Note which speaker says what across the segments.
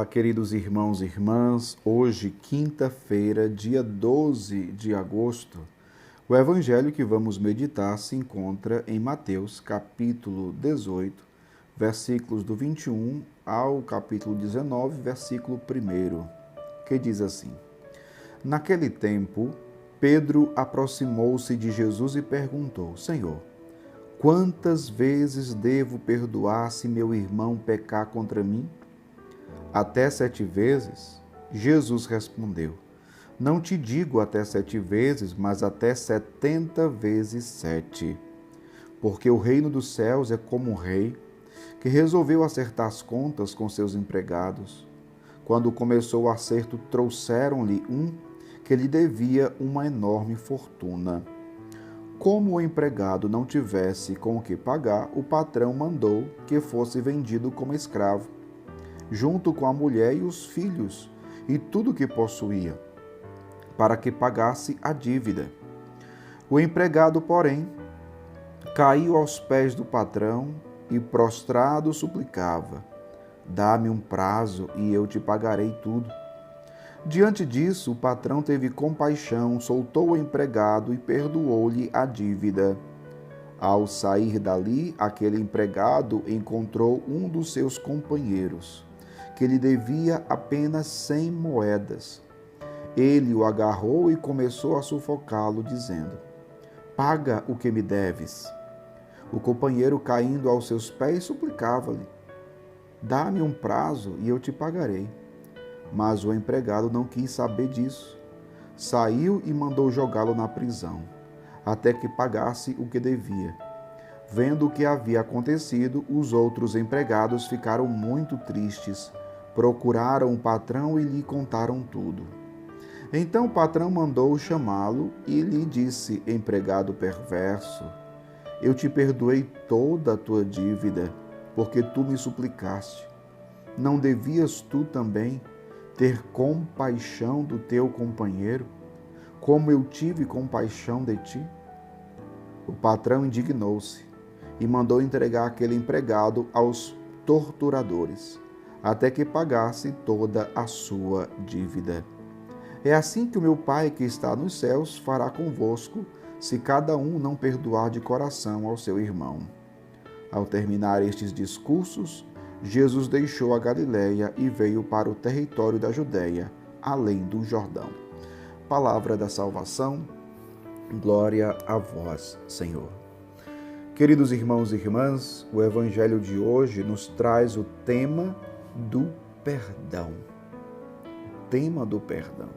Speaker 1: Olá, queridos irmãos e irmãs. Hoje, quinta-feira, dia 12 de agosto, o evangelho que vamos meditar se encontra em Mateus, capítulo 18, versículos do 21 ao capítulo 19, versículo 1, que diz assim: Naquele tempo, Pedro aproximou-se de Jesus e perguntou: Senhor, quantas vezes devo perdoar se meu irmão pecar contra mim? Até 7 vezes? Jesus respondeu: Não te digo até 7 vezes, mas até 70 vezes 7. Porque o reino dos céus é como um rei que resolveu acertar as contas com seus empregados. Quando começou o acerto, trouxeram-lhe um que lhe devia uma enorme fortuna. Como o empregado não tivesse com o que pagar, o patrão mandou que fosse vendido como escravo, junto com a mulher e os filhos, e tudo o que possuía, para que pagasse a dívida. O empregado, porém, caiu aos pés do patrão e, prostrado, suplicava: Dá-me um prazo e eu te pagarei tudo. Diante disso, o patrão teve compaixão, soltou o empregado e perdoou-lhe a dívida. Ao sair dali, aquele empregado encontrou um dos seus companheiros, que lhe devia apenas 100 moedas. Ele o agarrou e começou a sufocá-lo, dizendo: Paga o que me deves. O companheiro, caindo aos seus pés, suplicava-lhe: Dá-me um prazo e eu te pagarei. Mas o empregado não quis saber disso. Saiu e mandou jogá-lo na prisão, até que pagasse o que devia. Vendo o que havia acontecido, os outros empregados ficaram muito tristes. Procuraram o patrão e lhe contaram tudo. Então o patrão mandou chamá-lo e lhe disse: Empregado perverso, eu te perdoei toda a tua dívida, porque tu me suplicaste. Não devias tu também ter compaixão do teu companheiro, como eu tive compaixão de ti? O patrão indignou-se e mandou entregar aquele empregado aos torturadores, até que pagasse toda a sua dívida. É assim que o meu Pai que está nos céus fará convosco, se cada um não perdoar de coração ao seu irmão. Ao terminar estes discursos, Jesus deixou a Galiléia e veio para o território da Judéia, além do Jordão. Palavra da salvação, glória a vós, Senhor. Queridos irmãos e irmãs, o Evangelho de hoje nos traz o tema do perdão. O tema do perdão.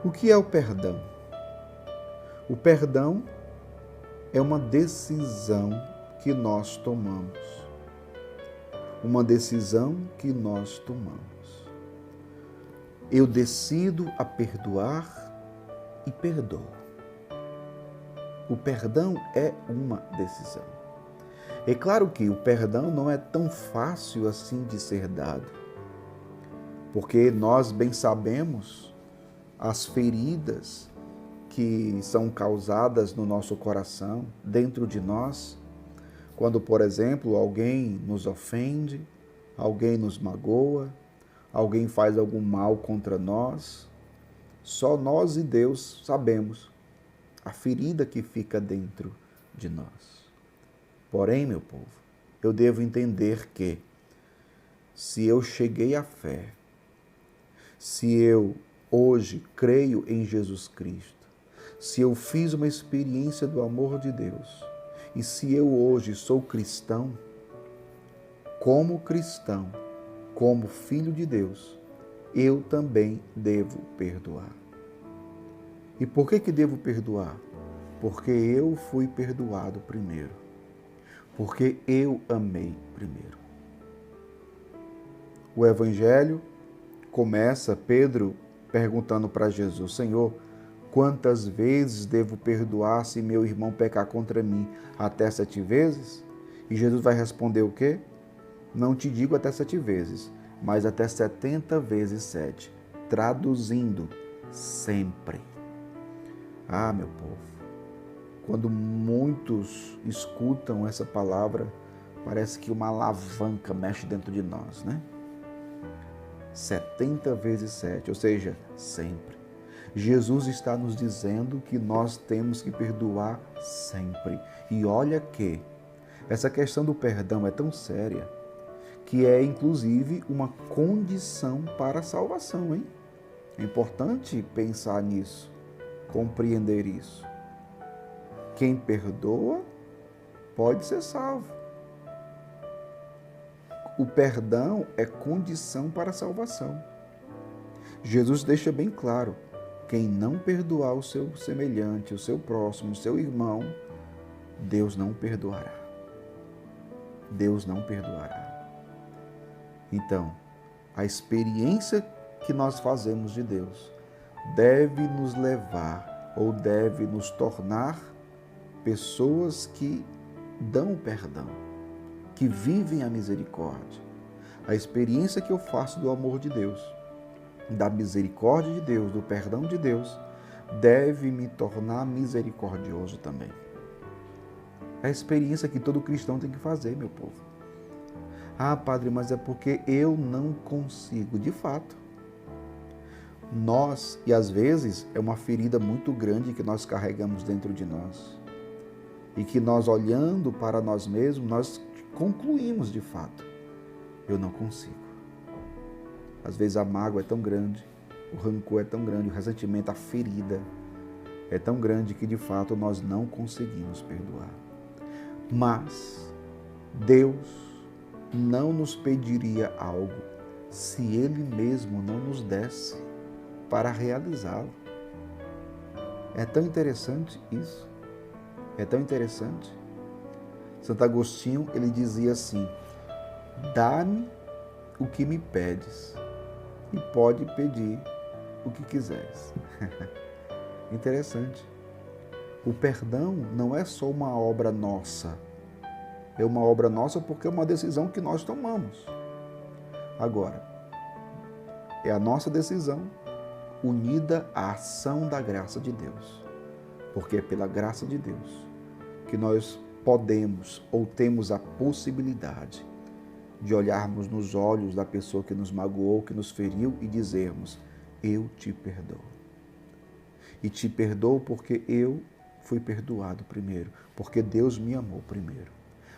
Speaker 1: O que é o perdão? O perdão é uma decisão que nós tomamos. Uma decisão que nós tomamos. Eu decido a perdoar e perdoo. O perdão é uma decisão. É claro que o perdão não é tão fácil assim de ser dado, porque nós bem sabemos as feridas que são causadas no nosso coração, dentro de nós, quando, por exemplo, alguém nos ofende, alguém nos magoa, alguém faz algum mal contra nós. Só nós e Deus sabemos a ferida que fica dentro de nós. Porém, meu povo, eu devo entender que, se eu cheguei à fé, se eu hoje creio em Jesus Cristo, se eu fiz uma experiência do amor de Deus, e se eu hoje sou cristão, como filho de Deus, eu também devo perdoar. E por que devo perdoar? Porque eu fui perdoado primeiro. Porque eu amei primeiro. O Evangelho começa Pedro perguntando para Jesus: Senhor, quantas vezes devo perdoar se meu irmão pecar contra mim? Até 7 vezes? E Jesus vai responder o quê? Não te digo até 7 vezes, mas até 70 vezes 7. Traduzindo, sempre. Ah, meu povo, quando muitos escutam essa palavra, parece que uma alavanca mexe dentro de nós, né? 70 vezes 7, ou seja, sempre. Jesus está nos dizendo que nós temos que perdoar sempre. E olha que essa questão do perdão é tão séria que é inclusive uma condição para a salvação, hein? É importante pensar nisso, compreender isso. Quem perdoa pode ser salvo. O perdão é condição para a salvação. Jesus deixa bem claro: quem não perdoar o seu semelhante, o seu próximo, o seu irmão, Deus não perdoará. Deus não perdoará. Então, a experiência que nós fazemos de Deus deve nos levar ou deve nos tornar pessoas que dão o perdão, que vivem a misericórdia. A experiência que eu faço do amor de Deus, da misericórdia de Deus, do perdão de Deus, deve me tornar misericordioso também. É a experiência que todo cristão tem que fazer, meu povo. Ah, padre, mas é porque eu não consigo. De fato, nós, e às vezes é uma ferida muito grande que nós carregamos dentro de nós, e que nós, olhando para nós mesmos, nós concluímos de fato: eu não consigo. Às vezes a mágoa é tão grande, o rancor é tão grande, o ressentimento, a ferida é tão grande que de fato nós não conseguimos perdoar. Mas Deus não nos pediria algo se Ele mesmo não nos desse para realizá-lo. É tão interessante isso. É tão interessante. Santo Agostinho, ele dizia assim: dá-me o que me pedes e pode pedir o que quiseres. Interessante. O perdão não é só uma obra nossa. É uma obra nossa porque é uma decisão que nós tomamos. Agora, é a nossa decisão unida à ação da graça de Deus. Porque é pela graça de Deus que nós podemos ou temos a possibilidade de olharmos nos olhos da pessoa que nos magoou, que nos feriu e dizermos: eu te perdoo. E te perdoo porque eu fui perdoado primeiro, porque Deus me amou primeiro.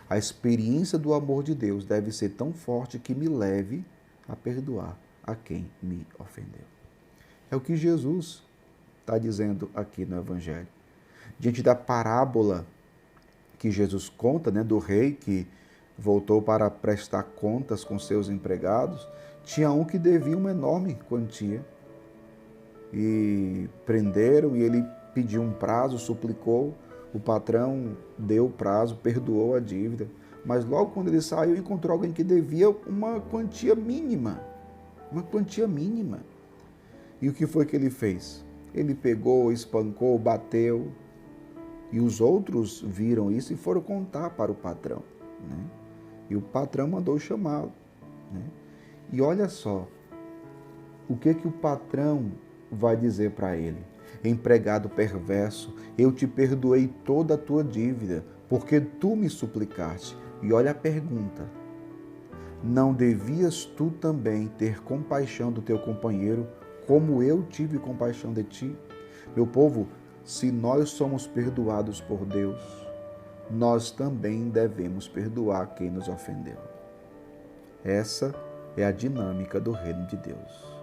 Speaker 1: A experiência do amor de Deus deve ser tão forte que me leve a perdoar a quem me ofendeu. É o que Jesus está dizendo aqui no Evangelho. Diante da parábola que Jesus conta, do rei que voltou para prestar contas com seus empregados, tinha um que devia uma enorme quantia. E prenderam, e ele pediu um prazo, suplicou, o patrão deu o prazo, perdoou a dívida. Mas logo quando ele saiu, encontrou alguém que devia uma quantia mínima. Uma quantia mínima. E o que foi que ele fez? Ele pegou, espancou, bateu. E os outros viram isso e foram contar para o patrão. E o patrão mandou chamá-lo. E olha só, o que o patrão vai dizer para ele? Empregado perverso, eu te perdoei toda a tua dívida, porque tu me suplicaste. E olha a pergunta: não devias tu também ter compaixão do teu companheiro, como eu tive compaixão de ti? Meu povo, se nós somos perdoados por Deus, nós também devemos perdoar quem nos ofendeu. Essa é a dinâmica do reino de Deus.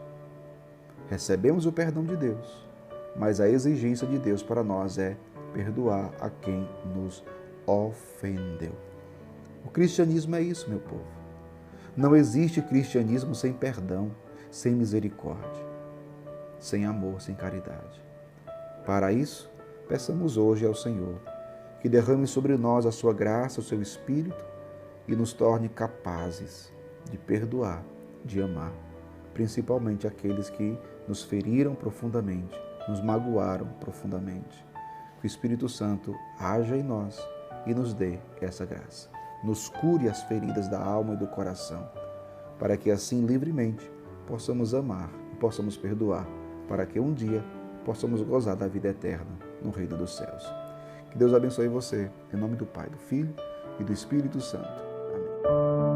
Speaker 1: Recebemos o perdão de Deus, mas a exigência de Deus para nós é perdoar a quem nos ofendeu. O cristianismo é isso, meu povo. Não existe cristianismo sem perdão, sem misericórdia, sem amor, sem caridade. Para isso, peçamos hoje ao Senhor que derrame sobre nós a sua graça, o seu Espírito e nos torne capazes de perdoar, de amar, principalmente aqueles que nos feriram profundamente, nos magoaram profundamente. Que o Espírito Santo haja em nós e nos dê essa graça. Nos cure as feridas da alma e do coração, para que assim livremente possamos amar e possamos perdoar, para que um dia possamos gozar da vida eterna no reino dos céus. Que Deus abençoe você, em nome do Pai, do Filho e do Espírito Santo. Amém.